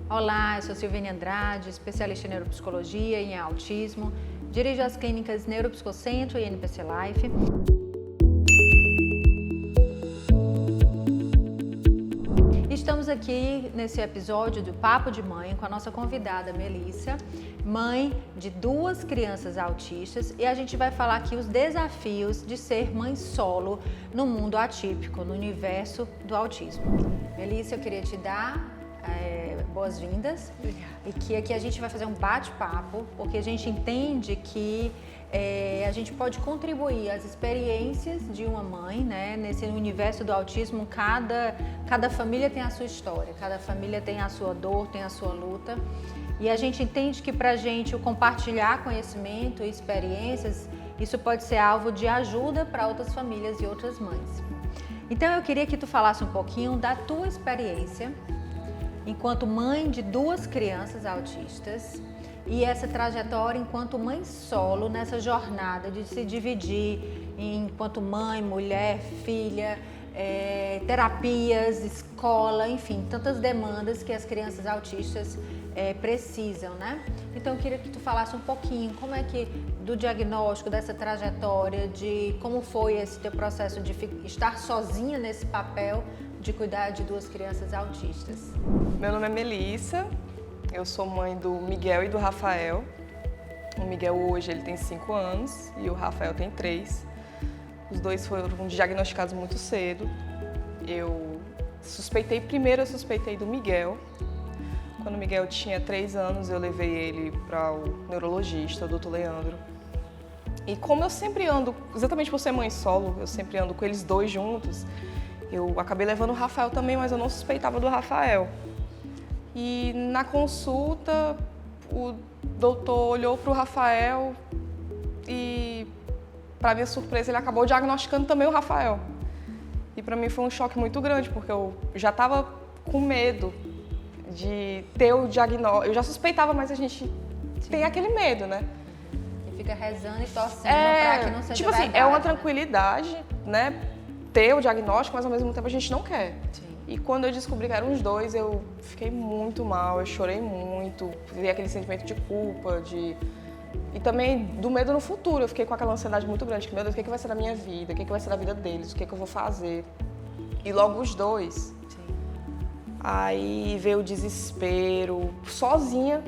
Olá, eu sou Silvânia Andrade, especialista em neuropsicologia e em autismo. Dirijo as clínicas Neuropsicocentro e NPC Life. Estamos aqui nesse episódio do Papo de Mãe com a nossa convidada Melissa, mãe de 2 crianças autistas, e a gente vai falar aqui os desafios de ser mãe solo no mundo atípico, no universo do autismo. Melissa, eu queria te dar boas-vindas. E que aqui a gente vai fazer um bate-papo, porque a gente entende que a gente pode contribuir as experiências de uma mãe, né? Nesse universo do autismo, cada família tem a sua história, cada família tem a sua dor, tem a sua luta. E a gente entende que pra gente o compartilhar conhecimento e experiências, isso pode ser alvo de ajuda para outras famílias e outras mães. Então eu queria que tu falasse um pouquinho da tua experiência enquanto mãe de 2 crianças autistas e essa trajetória enquanto mãe solo nessa jornada de se dividir enquanto mãe, mulher, filha, terapias, escola, enfim, tantas demandas que as crianças autistas precisam, né? Então eu queria que tu falasse um pouquinho como é que do diagnóstico, dessa trajetória, de como foi esse teu processo de estar sozinha nesse papel de cuidar de 2 crianças autistas. Meu nome é Melissa, eu sou mãe do Miguel e do Rafael. O Miguel hoje ele tem 5 anos e o Rafael tem 3. Os dois foram diagnosticados muito cedo. Eu suspeitei do Miguel. Quando o Miguel tinha 3 anos, eu levei ele para o neurologista, o Dr. Leandro. E como eu sempre ando, exatamente por ser mãe solo, eu sempre ando com eles 2 juntos, eu acabei levando o Rafael também, mas eu não suspeitava do Rafael. E na consulta, o doutor olhou para o Rafael e, para minha surpresa, ele acabou diagnosticando também o Rafael. E para mim foi um choque muito grande, porque eu já estava com medo de ter o diagnóstico. Eu já suspeitava, mas a gente tem aquele medo, né? E fica rezando e torcendo para que não seja tipo verdade, assim, é uma né? tranquilidade, né? Ter o diagnóstico, mas ao mesmo tempo a gente não quer. Sim. E quando eu descobri que eram os 2, eu fiquei muito mal, eu chorei muito, vi aquele sentimento de culpa, e também do medo no futuro. Eu fiquei com aquela ansiedade muito grande, que, meu Deus, o que vai ser da minha vida, o que vai ser da vida deles, o que eu vou fazer. E logo os 2. Sim. Aí veio o desespero, sozinha.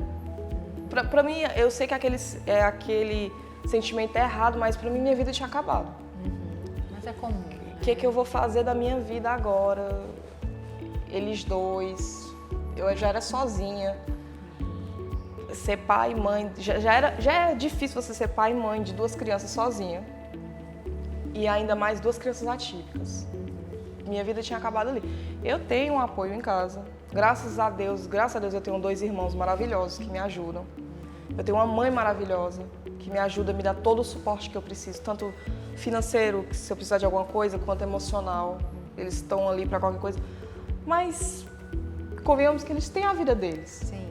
Pra mim, eu sei que aquele sentimento é errado, mas pra mim minha vida tinha acabado. Mas é comum. O que eu vou fazer da minha vida agora? Eles 2, eu já era sozinha. Ser pai e mãe, já é difícil você ser pai e mãe de 2 crianças sozinha. E ainda mais 2 crianças atípicas. Minha vida tinha acabado ali. Eu tenho um apoio em casa. Graças a Deus eu tenho 2 irmãos maravilhosos que me ajudam. Eu tenho uma mãe maravilhosa que me ajuda, me dá todo o suporte que eu preciso, tanto financeiro, se eu precisar de alguma coisa, quanto emocional. Eles estão ali para qualquer coisa. Mas convenhamos que eles têm a vida deles. Sim.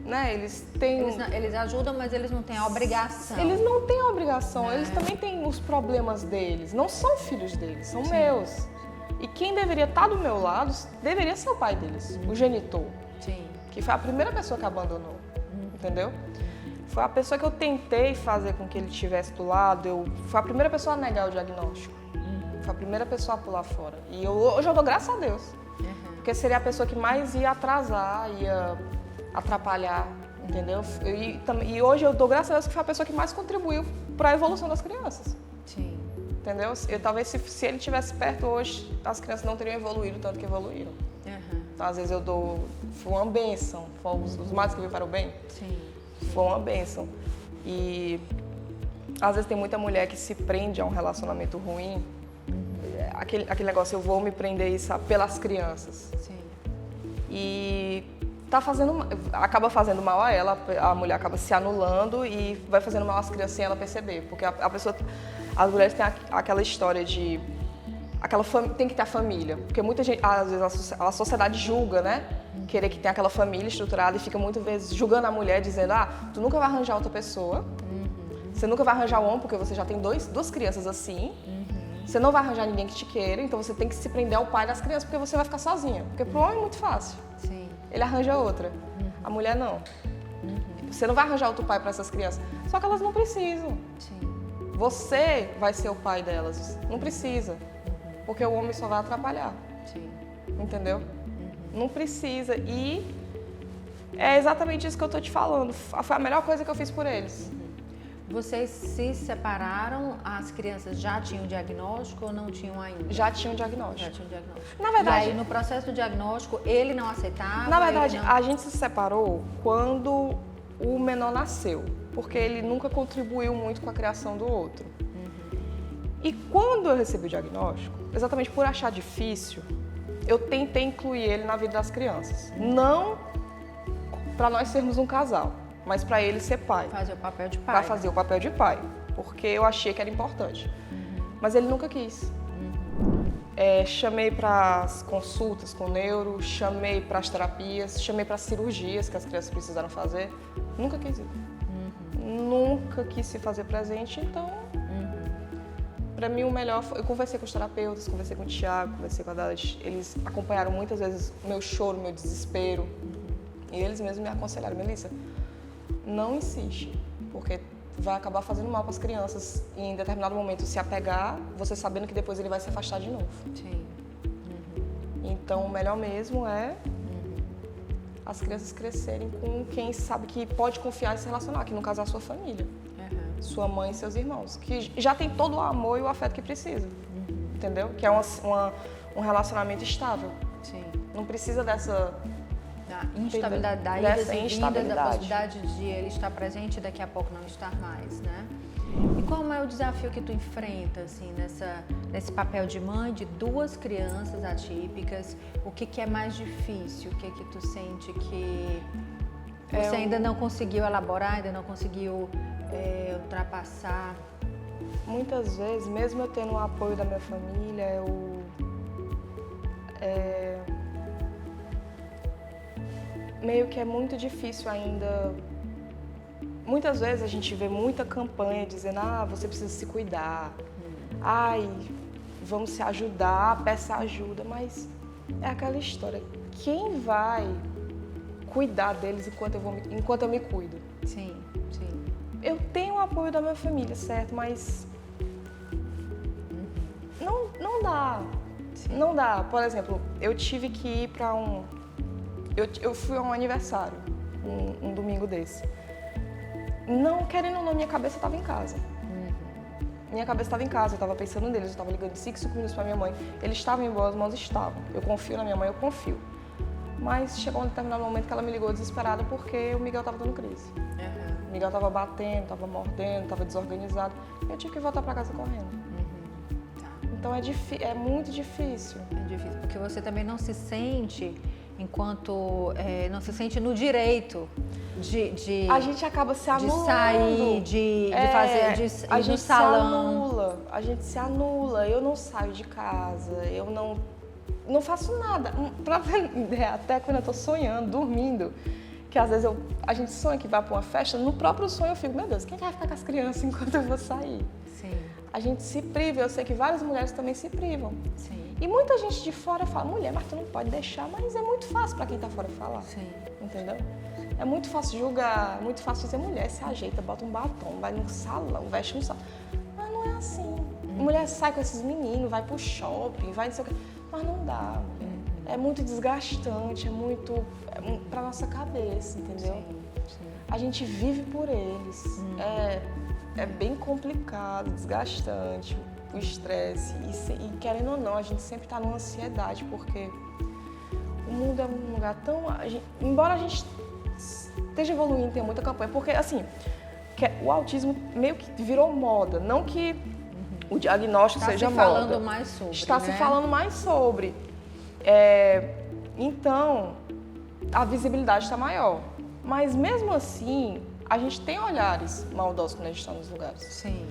Né? Eles ajudam, mas eles não têm a obrigação. Eles não têm a obrigação, eles também têm os problemas deles. Não são filhos deles, são meus. E quem deveria estar do meu lado deveria ser o pai deles, o genitor. Sim. Que foi a primeira pessoa que abandonou, entendeu? Foi a pessoa que eu tentei fazer com que ele estivesse do lado, foi a primeira pessoa a negar o diagnóstico. Foi a primeira pessoa a pular fora. E hoje eu dou graças a Deus. Porque seria a pessoa que mais ia atrasar, ia atrapalhar, entendeu? E hoje eu dou graças a Deus que foi a pessoa que mais contribuiu para a evolução das crianças. Sim. Entendeu? Talvez se ele estivesse perto hoje, as crianças não teriam evoluído tanto que evoluíram. Então, às vezes foi uma bênção, os males que vêm para o bem. Sim. Foi uma bênção. E às vezes tem muita mulher que se prende a um relacionamento ruim. Aquele negócio, eu vou me prender isso pelas crianças. Sim. E acaba fazendo mal a ela, a mulher acaba se anulando e vai fazendo mal às crianças sem ela perceber. Porque as mulheres têm aquela história de... tem que ter a família. Porque muita gente, às vezes a sociedade julga, né? Querer que tenha aquela família estruturada e fica muitas vezes julgando a mulher, dizendo: tu nunca vai arranjar outra pessoa, você nunca vai arranjar um homem porque você já tem 2 crianças assim, você não vai arranjar ninguém que te queira, então você tem que se prender ao pai das crianças porque você vai ficar sozinha. Porque pro homem é muito fácil. Sim. ele arranja outra. A mulher não. Você não vai arranjar outro pai para essas crianças. Só que elas não precisam. Sim. Você vai ser o pai delas. Não precisa. Porque o homem só vai atrapalhar. Sim. Entendeu? Não precisa. E é exatamente isso que eu tô te falando. Foi a melhor coisa que eu fiz por eles. Vocês se separaram, as crianças já tinham diagnóstico ou não tinham ainda? Já tinham diagnóstico. Já tinham diagnóstico. Na verdade, E aí, no processo do diagnóstico, ele não aceitava? na verdade, ele não... a gente se separou quando o menor nasceu. Porque ele nunca contribuiu muito com a criação do outro. E quando eu recebi o diagnóstico, exatamente por achar difícil, eu tentei incluir ele na vida das crianças. Não para nós sermos um casal, mas para ele ser pai. Fazer o papel de pai. Para fazer o papel de pai, porque eu achei que era importante. Mas ele nunca quis. Chamei para as consultas com neuro, chamei para as terapias, chamei para as cirurgias que as crianças precisaram fazer. Nunca quis ir. Nunca quis se fazer presente, então... Para mim, o melhor foi... Eu conversei com os terapeutas, conversei com o Thiago, conversei com a Dalit. Eles acompanharam muitas vezes meu choro, meu desespero. E eles mesmos me aconselharam, Melissa, não insiste, porque vai acabar fazendo mal para as crianças e em determinado momento se apegar, você sabendo que depois ele vai se afastar de novo. Sim. Então, o melhor mesmo é as crianças crescerem com quem sabe que pode confiar e se relacionar, que no caso é a sua família. Sua mãe e seus irmãos, que já tem todo o amor e o afeto que precisa, entendeu? Que é um relacionamento estável. Sim. Não precisa dessa... Da instabilidade, da Dessa idas e vindas, instabilidade. da possibilidade de ele estar presente e daqui a pouco não estar mais, né? E qual é o desafio que tu enfrenta, assim, nesse papel de mãe de duas crianças atípicas? O que é mais difícil? O que tu sente que você ainda não conseguiu elaborar, ainda não conseguiu ultrapassar? Muitas vezes, mesmo eu tendo o apoio da minha família, meio que é muito difícil ainda. Muitas vezes a gente vê muita campanha dizendo, você precisa se cuidar, vamos se ajudar, peça ajuda, mas é aquela história, quem vai cuidar deles enquanto eu me cuido? Sim, sim. Eu tenho o apoio da minha família, certo, mas não dá. Sim. Não dá. Por exemplo, eu tive que ir para eu fui a um aniversário, um domingo desse. Não, querendo ou não, minha cabeça estava em casa. Minha cabeça estava em casa, eu estava pensando neles, eu estava ligando 5 minutos para minha mãe. Eles estavam em boas mãos, estavam. Eu confio na minha mãe, eu confio. Mas chegou um determinado momento que ela me ligou desesperada porque o Miguel estava dando crise. O Miguel estava batendo, estava mordendo, estava desorganizado. E eu tive que voltar para casa correndo. Então é muito difícil. É difícil, porque você também não se sente não se sente no direito de a gente acaba se anulando. De sair, de fazer, de ir no salão. A gente se anula. Eu não saio de casa, eu não faço nada. Pra ver ideia, até quando eu tô sonhando, dormindo, que às vezes a gente sonha que vai para uma festa, no próprio sonho eu fico, meu Deus, quem vai ficar com as crianças enquanto eu vou sair? Sim. A gente se priva, eu sei que várias mulheres também se privam. Sim. E muita gente de fora fala, mulher, mas tu não pode deixar, mas é muito fácil para quem tá fora falar. Sim. Entendeu? É muito fácil julgar, muito fácil dizer, mulher, se ajeita, bota um batom, vai num salão, veste um salão. Mas não é assim. Mulher sai com esses meninos, vai pro shopping, vai não sei o quê. Mas não dá, mulher. É muito desgastante, pra nossa cabeça, entendeu? Sim. A gente vive por eles. É bem complicado, desgastante, o estresse. E querendo ou não, a gente sempre está numa ansiedade, porque o mundo é um lugar tão... embora a gente esteja evoluindo, tenha muita campanha, porque assim, o autismo meio que virou moda, não que o diagnóstico seja moda. Está se falando mais sobre, Está se falando mais sobre. Então, a visibilidade está maior. Mas mesmo assim, a gente tem olhares maldosos quando a gente está nos lugares. Sim.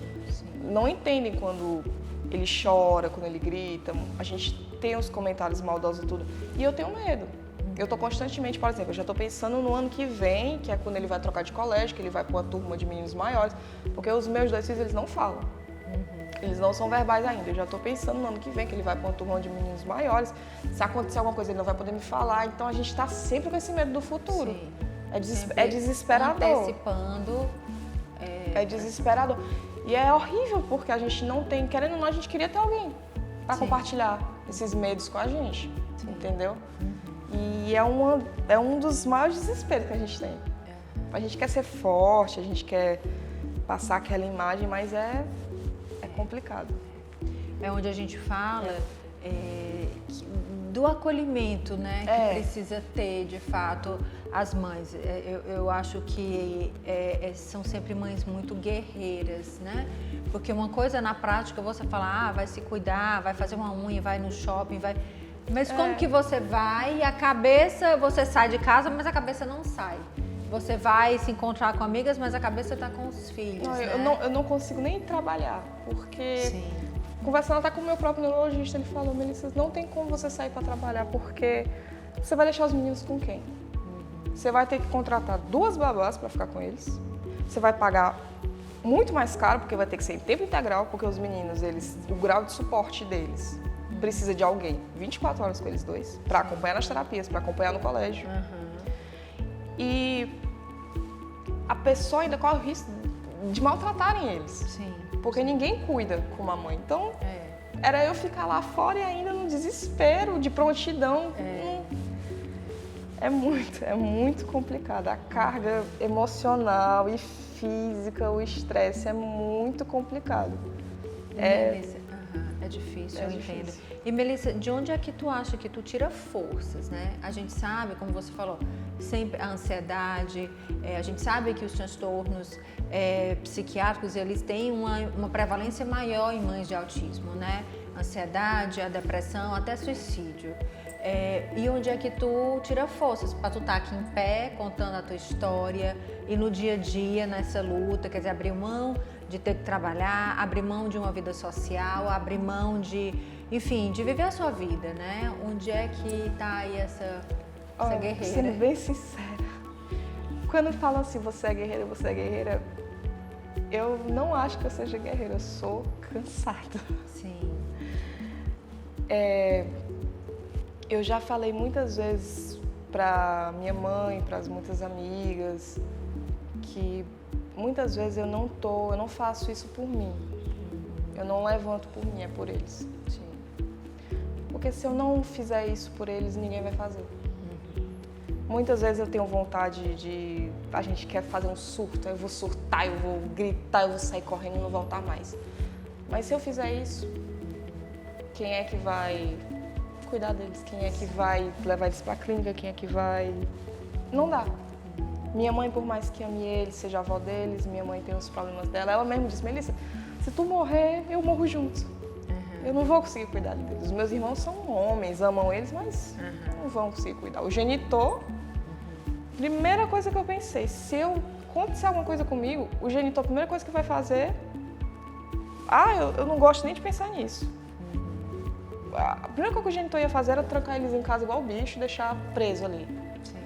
Não entendem quando ele chora, quando ele grita. A gente tem os comentários maldosos e tudo. E eu tenho medo. Eu estou constantemente, por exemplo, eu já estou pensando no ano que vem, que é quando ele vai trocar de colégio, que ele vai para uma turma de meninos maiores, porque os meus 2 filhos, eles não falam. Eles não são verbais ainda. Eu já estou pensando no ano que vem, que ele vai para uma turma de meninos maiores. Se acontecer alguma coisa, ele não vai poder me falar. Então a gente está sempre com esse medo do futuro. Sim. É desesperador. Antecipando. É desesperador. E é horrível, porque a gente não tem, querendo ou não, a gente queria ter alguém para compartilhar esses medos com a gente. Sim. Entendeu? E é um dos maiores desesperos que a gente tem. A gente quer ser forte, a gente quer passar aquela imagem, mas é complicado. É onde a gente fala do acolhimento, né? Que precisa ter, de fato, as mães. Eu acho que são sempre mães muito guerreiras, né? Porque uma coisa na prática você fala, vai se cuidar, vai fazer uma unha, vai no shopping, vai... Mas como que você vai e a cabeça, você sai de casa, mas a cabeça não sai. Você vai se encontrar com amigas, mas a cabeça está com os filhos, né? Eu não consigo nem trabalhar, porque... Sim. Conversando até com o meu próprio neurologista, ele falou, Melissa, não tem como você sair para trabalhar, porque você vai deixar os meninos com quem? Você vai ter que contratar 2 babás para ficar com eles. Você vai pagar muito mais caro, porque vai ter que ser em tempo integral, porque os meninos, o grau de suporte deles precisa de alguém 24 horas com eles dois, para acompanhar nas terapias, para acompanhar no colégio. E a pessoa ainda corre o risco de maltratarem eles. Sim. Porque ninguém cuida com uma mãe. Então, era eu ficar lá fora e ainda no desespero, de prontidão. É muito complicado. A carga emocional e física, o estresse é muito complicado. Melissa, é difícil, eu entendo. E Melissa, de onde é que tu acha que tu tira forças, né? A gente sabe, como você falou, sempre a ansiedade, a gente sabe que os transtornos psiquiátricos, eles têm uma prevalência maior em mães de autismo, né? Ansiedade, a depressão, até suicídio. E onde é que tu tira forças para tu estar aqui em pé, contando a tua história e no dia a dia, nessa luta, quer dizer, abrir mão de ter que trabalhar, abrir mão de uma vida social, abrir mão de, enfim, de viver a sua vida, né? Onde é que tá aí essa guerreira? Sendo bem sincera, quando falam assim, você é guerreira, eu não acho que eu seja guerreira, eu sou cansada. Sim. Eu já falei muitas vezes para minha mãe, para as muitas amigas, que muitas vezes eu não faço isso por mim. Eu não levanto por mim, é por eles. Sim. Porque se eu não fizer isso por eles, ninguém vai fazer. Muitas vezes eu tenho vontade a gente quer fazer um surto, eu vou surtar, eu vou gritar, eu vou sair correndo e não voltar mais. Mas se eu fizer isso, quem é que vai cuidar deles? Quem é que vai levar eles para a clínica? Quem é que vai... Não dá. Minha mãe, por mais que ame eles, seja a avó deles, minha mãe tem os problemas dela, ela mesma disse, Melissa, se tu morrer, eu morro junto. Eu não vou conseguir cuidar deles. Os meus irmãos são homens, amam eles, mas não vão conseguir cuidar. O genitor, primeira coisa que eu pensei, se acontecer alguma coisa comigo, o genitor, a primeira coisa que vai fazer... eu não gosto nem de pensar nisso. A primeira coisa que o genitor ia fazer era trancar eles em casa igual bicho e deixar preso ali. Sim.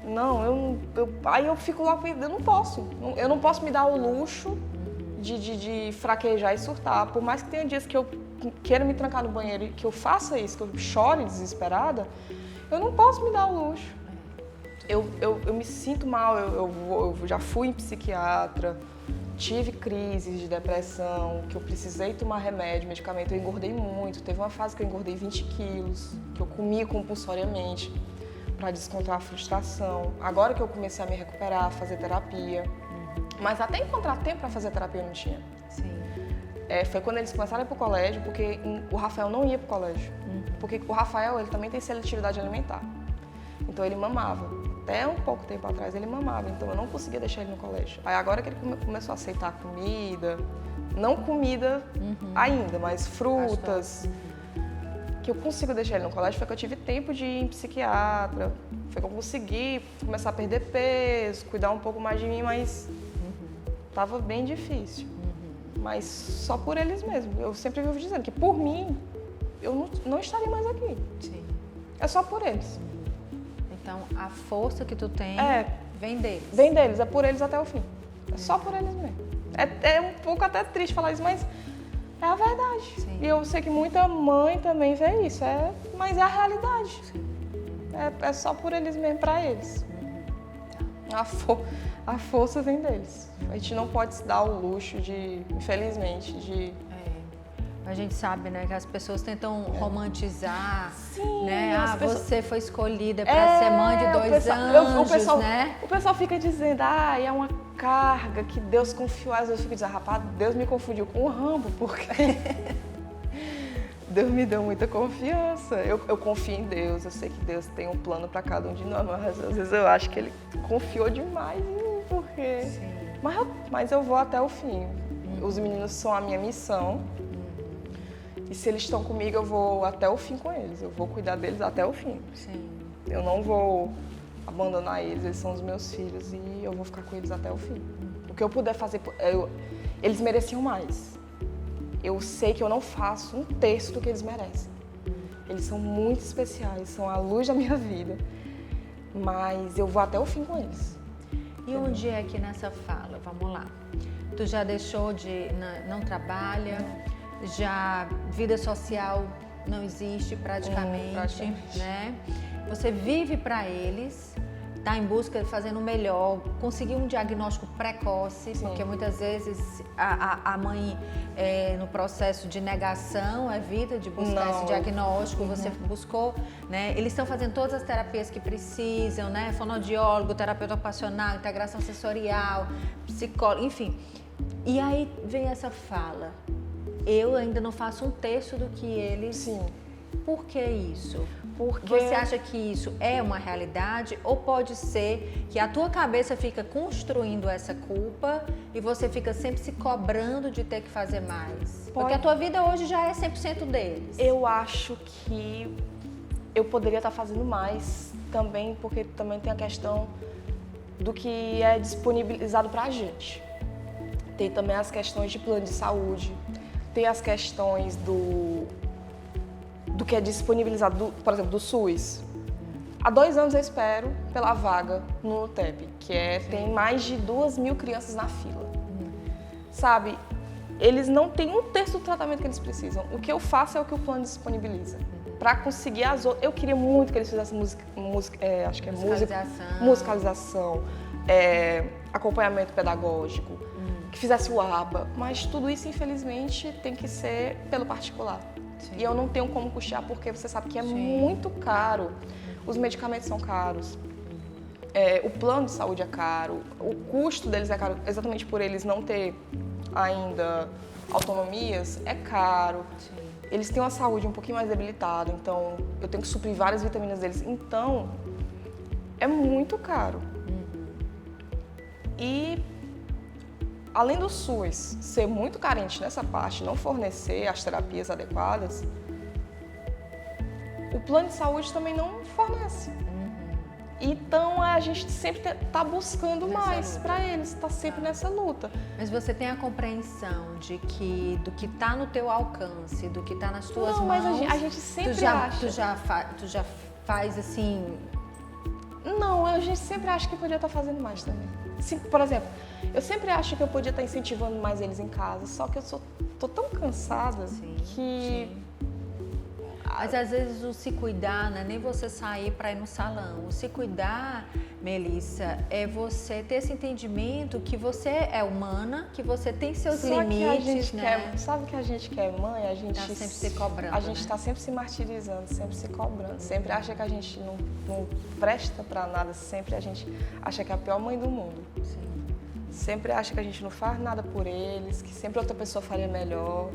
Não, aí eu fico lá, eu não posso me dar o luxo de fraquejar e surtar. Por mais que tenha dias que eu queira me trancar no banheiro e que eu faça isso, que eu chore desesperada, eu não posso me dar o luxo. Eu me sinto mal, eu já fui em psiquiatra, tive crises de depressão, que eu precisei tomar remédio, medicamento, eu engordei muito. Teve uma fase que eu engordei 20 quilos, que eu comia compulsoriamente para descontar a frustração. Agora que eu comecei a me recuperar, fazer terapia. Mas até encontrar tempo para fazer terapia eu não tinha. Sim. Foi quando eles começaram a ir para o colégio, porque o Rafael não ia para o colégio. Porque o Rafael, ele também tem seletividade alimentar. Então ele mamava. Até um pouco tempo atrás ele mamava, então eu não conseguia deixar ele no colégio. Aí agora que ele começou a aceitar comida, não comida ainda, mas frutas, que eu consigo deixar ele no colégio, foi que eu tive tempo de ir em psiquiatra, foi que eu consegui começar a perder peso, cuidar um pouco mais de mim, mas estava bem difícil. Mas só por eles mesmos. Eu sempre vivo dizendo que por mim, eu não estaria mais aqui. Sim. É só por eles. Então, a força que tu tem vem deles. Vem deles, é por eles até o fim. É só por eles mesmo. É um pouco até triste falar isso, mas É a verdade. Sim. E eu sei que muita mãe também vê isso, mas é a realidade. Sim. É só por eles mesmo, pra eles. A força vem deles. A gente não pode se dar o luxo de, infelizmente, de... A gente sabe, né, que as pessoas tentam romantizar, Sim, né? as pessoas... Você foi escolhida para ser mãe de 2 anjos, né? O pessoal fica dizendo, é uma carga que Deus confiou. Às vezes eu fico dizendo, rapaz, Deus me confundiu com o Rambo, porque Deus me deu muita confiança. Eu confio em Deus, eu sei que Deus tem um plano para cada um de nós, mas às vezes eu acho que Ele confiou demais em mim, porque... Sim. Mas eu vou até o fim. Os meninos são a minha missão. E se eles estão comigo, eu vou até o fim com eles. Eu vou cuidar deles até o fim. Sim. Eu não vou abandonar eles são os meus filhos e eu vou ficar com eles até o fim. O que eu puder fazer, eles mereciam mais. Eu sei que eu não faço 1/3 do que eles merecem. Eles são muito especiais, são a luz da minha vida. Mas eu vou até o fim com eles. E onde é que nessa fala, vamos lá, tu já deixou de, não trabalha, já vida social não existe praticamente, né? Você vive para eles, tá em busca de fazendo o melhor, conseguir um diagnóstico precoce, porque muitas vezes a mãe no processo de negação evita de buscar esse diagnóstico, você buscou, né? Eles estão fazendo todas as terapias que precisam, né? Fonoaudiólogo, terapeuta ocupacional, integração sensorial, psicólogo, enfim. E aí vem essa fala, eu ainda não faço 1/3 do que eles... Sim. Por que isso? Porque... Você acha que isso é uma realidade ou pode ser que a tua cabeça fica construindo essa culpa e você fica sempre se cobrando de ter que fazer mais? Porque a tua vida hoje já é 100% deles. Eu acho que eu poderia estar fazendo mais também, porque também tem a questão do que é disponibilizado pra gente. Tem também as questões de plano de saúde, tem as questões do que é disponibilizado, por exemplo, do SUS. Há 2 anos eu espero pela vaga no UTEP, que tem mais de 2.000 crianças na fila. Sabe, eles não têm 1/3 do tratamento que eles precisam. O que eu faço é o que o plano disponibiliza. Para conseguir as outras... Eu queria muito que eles fizessem musicalização, acompanhamento pedagógico, que fizesse o ABA, mas tudo isso, infelizmente, tem que ser pelo particular. Sim. E eu não tenho como custear porque você sabe que é muito caro. Os medicamentos são caros, o plano de saúde é caro, o custo deles é caro, exatamente por eles não ter ainda autonomias, é caro. Sim. Eles têm uma saúde um pouquinho mais debilitada, então eu tenho que suprir várias vitaminas deles. Então, é muito caro. E... além do SUS ser muito carente nessa parte, não fornecer as terapias adequadas, o plano de saúde também não fornece. Então a gente sempre está buscando mais para eles, está sempre nessa luta. Mas você tem a compreensão de que do que está no teu alcance, do que está nas tuas mãos? Não, mas a gente sempre acha. Tu já faz assim... Não, a gente sempre acha que podia estar fazendo mais também. Por exemplo, eu sempre acho que eu podia estar incentivando mais eles em casa, só que eu tô tão cansada que... Mas às vezes o se cuidar não é nem você sair para ir no salão. O se cuidar, Melissa, é você ter esse entendimento que você é humana, que você tem seus limites, né? Sabe que a gente que é mãe, a gente... tá sempre se cobrando, a gente está sempre se martirizando, sempre se cobrando. Sempre acha que a gente não presta para nada, sempre a gente acha que é a pior mãe do mundo. Sim. Sempre acha que a gente não faz nada por eles, que sempre outra pessoa faria melhor.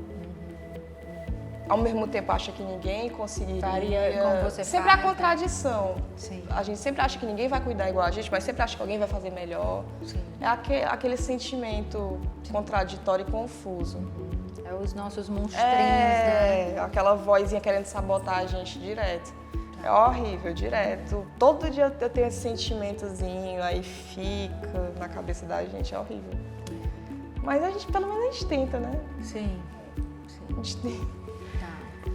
Ao mesmo tempo acha que ninguém conseguiria... faria como você sempre faz, há contradição. Sim. A gente sempre acha que ninguém vai cuidar igual a gente, mas sempre acha que alguém vai fazer melhor. Sim. É aquele sentimento contraditório e confuso. É os nossos monstrinhos, né? Aquela vozinha querendo sabotar a gente direto. É horrível, direto. Todo dia eu tenho esse sentimentozinho, aí fica na cabeça da gente, é horrível. Mas a gente, pelo menos a gente tenta, né? Sim. A gente tenta.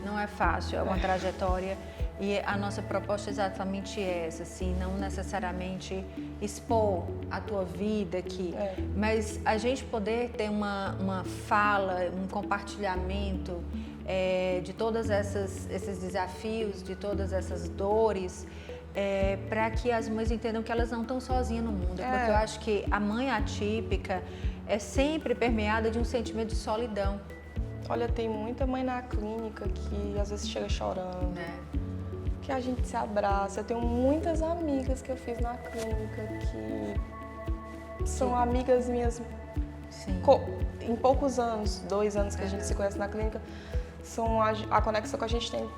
Não é fácil, é uma trajetória E a nossa proposta é exatamente essa, assim, não necessariamente expor a tua vida aqui, mas a gente poder ter uma fala, um compartilhamento de todos esses desafios, de todas essas dores, para que as mães entendam que elas não estão sozinhas no mundo. Porque eu acho que a mãe atípica é sempre permeada de um sentimento de solidão. Olha, tem muita mãe na clínica que às vezes chega chorando, que a gente se abraça. Eu tenho muitas amigas que eu fiz na clínica que são amigas minhas. Sim. Em poucos anos, 2 anos que a gente se conhece na clínica, são a conexão que a gente tem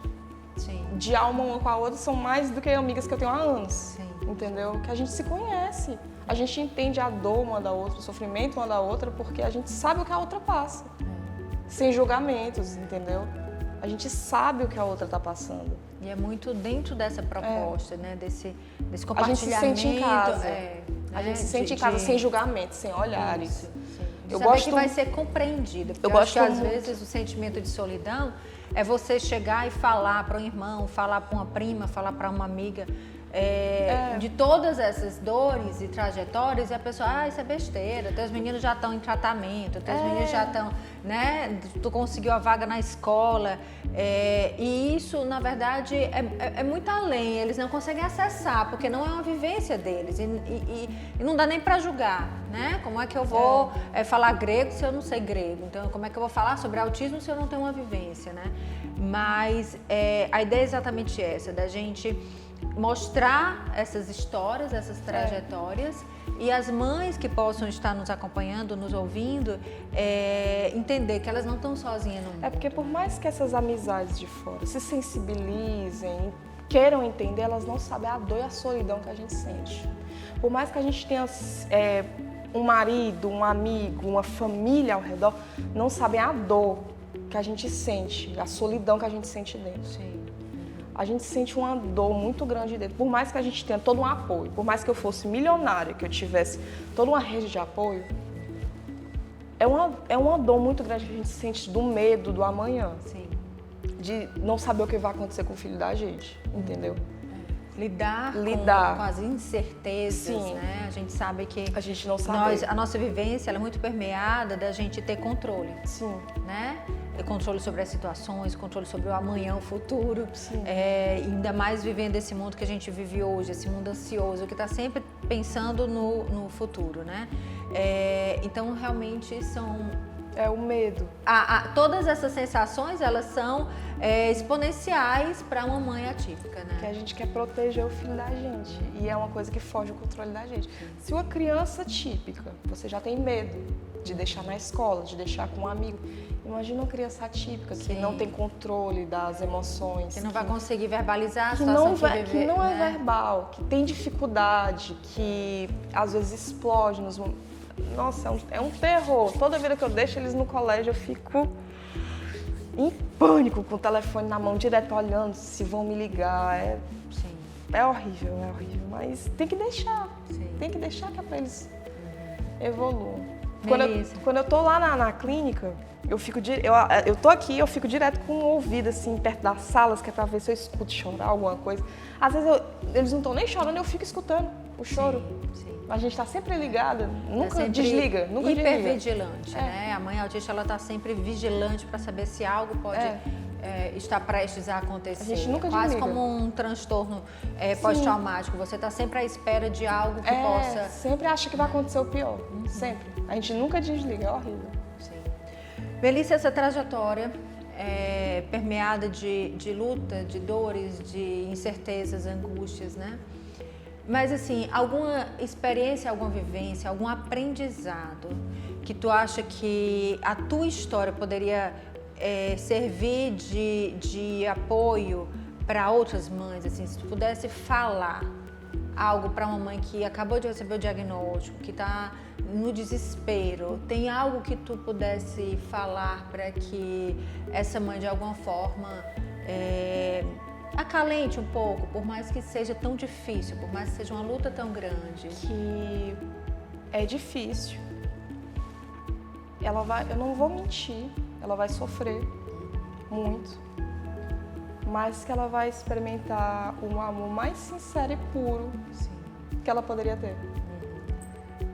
de alma uma com a outra são mais do que amigas que eu tenho há anos. Sim. Entendeu? Que a gente se conhece. A gente entende a dor uma da outra, o sofrimento uma da outra, porque a gente sabe o que a outra passa. Sem julgamentos, entendeu? A gente sabe o que a outra está passando. E é muito dentro dessa proposta, né? Desse compartilhamento. A gente se sente em casa. A gente se sente em casa sem julgamento, sem olhares. Isso, eu saber gosto que vai ser compreendida. Porque eu acho que às vezes o sentimento de solidão é você chegar e falar para um irmão, falar para uma prima, falar para uma amiga de todas essas dores e trajetórias, e a pessoa, isso é besteira, teus meninos já estão em tratamento, teus meninos já estão, né, tu conseguiu a vaga na escola, e isso, na verdade, é muito além, eles não conseguem acessar, porque não é uma vivência deles, e não dá nem para julgar, né, como é que eu vou falar grego se eu não sei grego, então como é que eu vou falar sobre autismo se eu não tenho uma vivência, né, mas a ideia é exatamente essa, da gente mostrar essas histórias, essas trajetórias e as mães que possam estar nos acompanhando, nos ouvindo, entender que elas não estão sozinhas no mundo. É porque por mais que essas amizades de fora se sensibilizem, queiram entender, elas não sabem a dor e a solidão que a gente sente. Por mais que a gente tenha um marido, um amigo, uma família ao redor, não sabem a dor que a gente sente, a solidão que a gente sente dentro. Sim. A gente sente uma dor muito grande dentro. Por mais que a gente tenha todo um apoio, por mais que eu fosse milionária, que eu tivesse toda uma rede de apoio, é uma dor muito grande que a gente sente do medo do amanhã. Sim. De não saber o que vai acontecer com o filho da gente, entendeu? Lidar com as incertezas, né? A gente sabe que a gente não sabe. A nossa vivência ela é muito permeada da gente ter controle. Sim. Né? Controle sobre as situações, controle sobre o amanhã, o futuro. Sim. Ainda mais vivendo esse mundo que a gente vive hoje, esse mundo ansioso, que está sempre pensando no futuro, né? Então, realmente são... É o medo. Todas essas sensações, elas são exponenciais para uma mãe atípica, né? Que a gente quer proteger o filho da gente. E é uma coisa que foge do controle da gente. Se uma criança típica, você já tem medo de deixar na escola, de deixar com um amigo. Imagina uma criança atípica que não tem controle das emoções. Que não vai conseguir verbalizar a situação que não é verbal, que tem dificuldade, que às vezes explode nos momentos. Nossa, é um terror. Toda vida que eu deixo eles no colégio, eu fico em pânico, com o telefone na mão, direto olhando se vão me ligar. É horrível, mas tem que deixar. Sim. Tem que deixar que é pra eles evoluam. Quando eu tô lá na clínica, eu tô aqui, eu fico direto com o ouvido assim, perto das salas, que é pra ver se eu escuto chorar alguma coisa. Às vezes eles não estão nem chorando, eu fico escutando o choro. Sim. A gente tá sempre ligada, nunca sempre desliga, nunca hipervigilante, né? A mãe autista, ela tá sempre vigilante para saber se algo pode estar prestes a acontecer. A gente nunca Quase desliga. como um transtorno pós-traumático. Você tá sempre à espera de algo que possa... Sempre acha que vai acontecer o pior, sempre. A gente nunca desliga, é horrível. Sim. Melissa, essa trajetória permeada de luta, de dores, de incertezas, angústias, né? Mas assim, alguma experiência, alguma vivência, algum aprendizado que tu acha que a tua história poderia servir de apoio para outras mães? Assim, se tu pudesse falar algo para uma mãe que acabou de receber o diagnóstico, que está no desespero, tem algo que tu pudesse falar para que essa mãe de alguma forma acalente um pouco, por mais que seja tão difícil, por mais que seja uma luta tão grande? Que é difícil. Eu não vou mentir, ela vai sofrer muito. mas que ela vai experimentar um amor mais sincero e puro que ela poderia ter.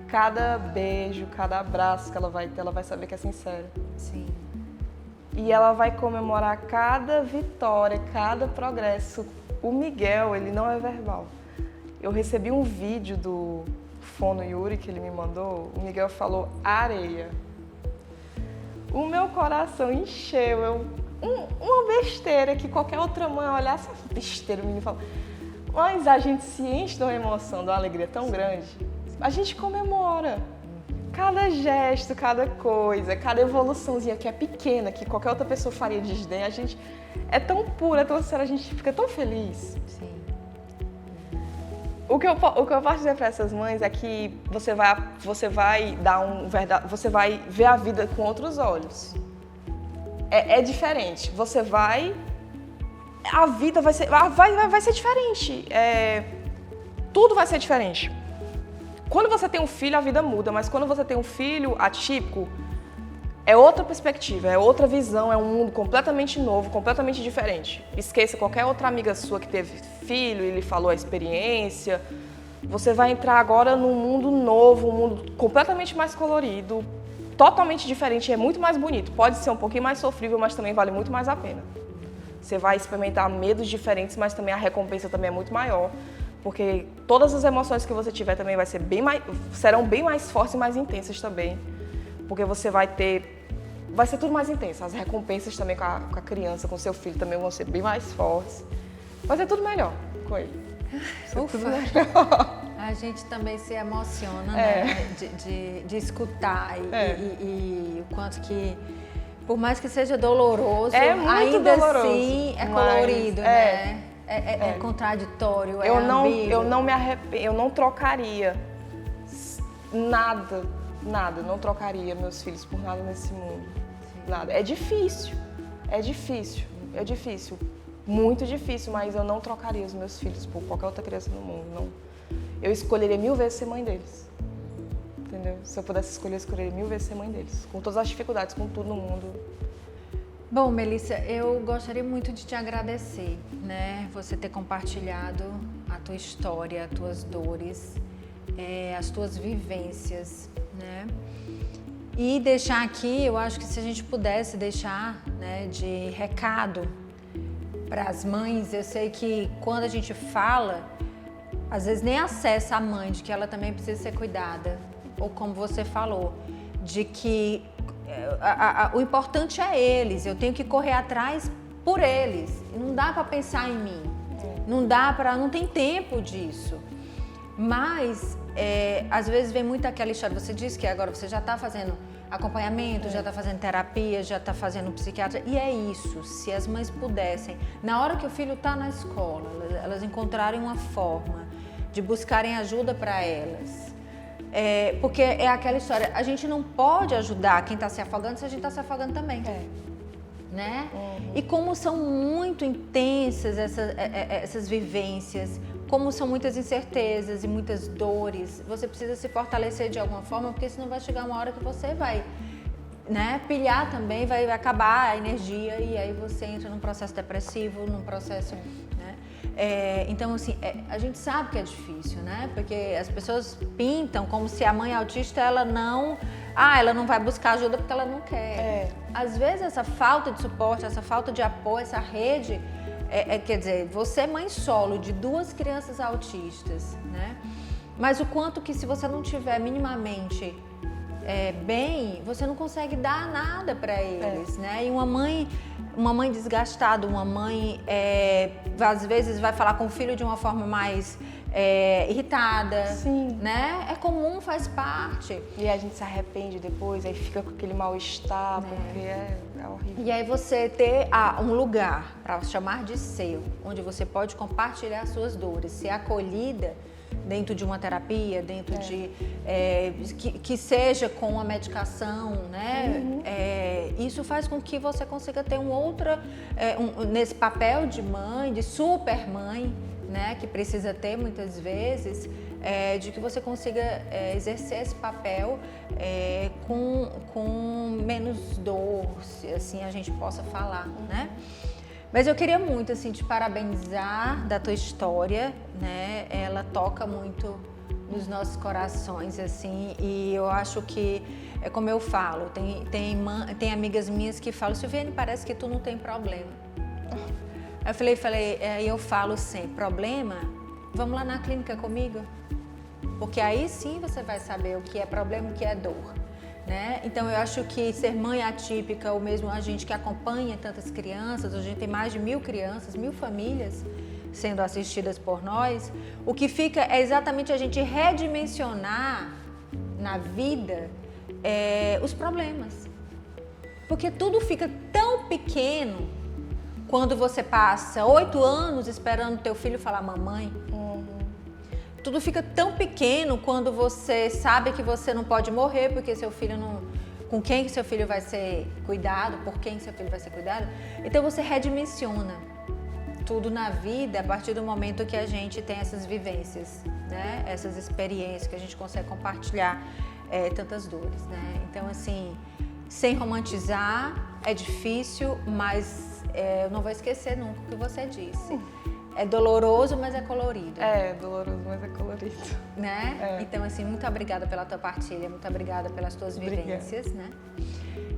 Cada beijo, cada abraço que ela vai ter, ela vai saber que é sincero. Sim. E ela vai comemorar cada vitória, cada progresso. O Miguel, ele não é verbal. Eu recebi um vídeo do Fono Yuri que ele me mandou. O Miguel falou areia. O meu coração encheu. Uma besteira que qualquer outra mãe olhasse, essa besteira, o menino fala. Mas a gente se enche de uma emoção, de uma alegria tão grande. A gente comemora. Cada gesto, cada coisa, cada evoluçãozinha que é pequena, que qualquer outra pessoa faria desdém, a gente é tão pura, é tão sincera, a gente fica tão feliz. Sim. O que eu posso dizer para essas mães é que você vai ver a vida com outros olhos. É diferente. A vida vai ser diferente. Tudo vai ser diferente. Quando você tem um filho, a vida muda, mas quando você tem um filho atípico, é outra perspectiva, é outra visão, é um mundo completamente novo, completamente diferente. Esqueça qualquer outra amiga sua que teve filho e lhe falou a experiência. Você vai entrar agora num mundo novo, um mundo completamente mais colorido, totalmente diferente, é muito mais bonito. Pode ser um pouquinho mais sofrível, mas também vale muito mais a pena. Você vai experimentar medos diferentes, mas também a recompensa também é muito maior. Porque todas as emoções que você tiver também serão bem mais fortes e mais intensas também. Porque você vai ser tudo mais intenso. As recompensas também com a criança, com seu filho também vão ser bem mais fortes. Vai ser tudo melhor com ele. Ufa. Tudo melhor. A gente também se emociona, né? De escutar e o quanto que, por mais que seja doloroso, ainda doloroso, assim é colorido, né? É contraditório, é ambíguo. Eu não me arrependo, eu não trocaria nada, não trocaria meus filhos por nada nesse mundo. Sim. Nada. É difícil, muito difícil, mas eu não trocaria os meus filhos por qualquer outra criança no mundo, não. Eu escolheria 1000 vezes ser mãe deles, entendeu? Se eu pudesse escolher, eu escolheria 1000 vezes ser mãe deles, com todas as dificuldades, com tudo no mundo. Bom, Melissa, eu gostaria muito de te agradecer, né? Você ter compartilhado a tua história, as tuas dores, as tuas vivências, né? E deixar aqui, eu acho que se a gente pudesse deixar, né, de recado para as mães, eu sei que quando a gente fala, às vezes nem acessa a mãe de que ela também precisa ser cuidada, ou como você falou, de que o importante é eles, eu tenho que correr atrás por eles. Não dá para pensar em mim, não tem tempo disso. Mas às vezes vem muito aquela história, você disse que agora você já está fazendo acompanhamento, já está fazendo terapia, já está fazendo psiquiatra, e é isso. Se as mães pudessem, na hora que o filho está na escola, elas encontrarem uma forma de buscarem ajuda para elas. Porque é aquela história, a gente não pode ajudar quem está se afogando se a gente está se afogando também. Né? Uhum. E como são muito intensas essas vivências, como são muitas incertezas e muitas dores, você precisa se fortalecer de alguma forma, porque senão vai chegar uma hora que você vai, né, pilhar também, vai acabar a energia e aí você entra num processo depressivo, num processo... Então, assim, a gente sabe que é difícil, né? Porque as pessoas pintam como se a mãe autista, ela não vai buscar ajuda porque ela não quer. Às vezes, essa falta de suporte, essa falta de apoio, essa rede, quer dizer, você é mãe solo de 2 crianças autistas, né? Mas o quanto que se você não tiver minimamente bem, você não consegue dar nada para eles, né? E uma mãe desgastada, uma mãe às vezes vai falar com o filho de uma forma mais irritada. Sim. Né? É comum, faz parte. E a gente se arrepende depois, aí fica com aquele mal-estar, porque é horrível. E aí você ter um lugar para chamar de seu, onde você pode compartilhar as suas dores, ser acolhida dentro de uma terapia, dentro de... que seja com uma medicação, né? Uhum. Isso faz com que você consiga ter nesse papel de mãe, de super mãe, né? Que precisa ter muitas vezes, de que você consiga exercer esse papel com menos dor, se assim a gente possa falar, né? Mas eu queria muito, assim, te parabenizar da tua história, né? Ela toca muito nos nossos corações, assim, e eu acho que, é como eu falo, tem amigas minhas que falam, Silviane, parece que tu não tem problema. Aí eu falo sempre, problema? Vamos lá na clínica comigo? Porque aí sim você vai saber o que é problema e o que é dor. Né? Então eu acho que ser mãe atípica, ou mesmo a gente que acompanha tantas crianças, a gente tem mais de 1000 crianças, 1000 famílias sendo assistidas por nós, o que fica é exatamente a gente redimensionar na vida os problemas. Porque tudo fica tão pequeno quando você passa 8 anos esperando teu filho falar mamãe. Tudo fica tão pequeno quando você sabe que você não pode morrer porque seu filho não... Com quem seu filho vai ser cuidado, por quem seu filho vai ser cuidado. Então você redimensiona tudo na vida a partir do momento que a gente tem essas vivências, né? Essas experiências que a gente consegue compartilhar tantas dores, né? Então assim, sem romantizar, é difícil, mas eu não vou esquecer nunca o que você disse. É doloroso, mas é colorido. É doloroso, mas é colorido. Né? Então, assim, muito obrigada pela tua partilha, muito obrigada pelas tuas vivências, né?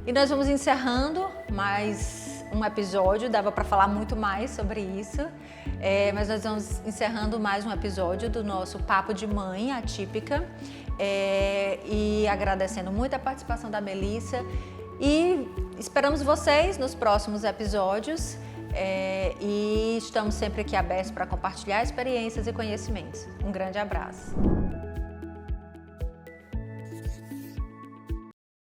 E nós vamos encerrando mais um episódio, dava para falar muito mais sobre isso, mas nós vamos encerrando mais um episódio do nosso Papo de Mãe Atípica, e agradecendo muito a participação da Melissa, e esperamos vocês nos próximos episódios. E estamos sempre aqui abertos para compartilhar experiências e conhecimentos. Um grande abraço.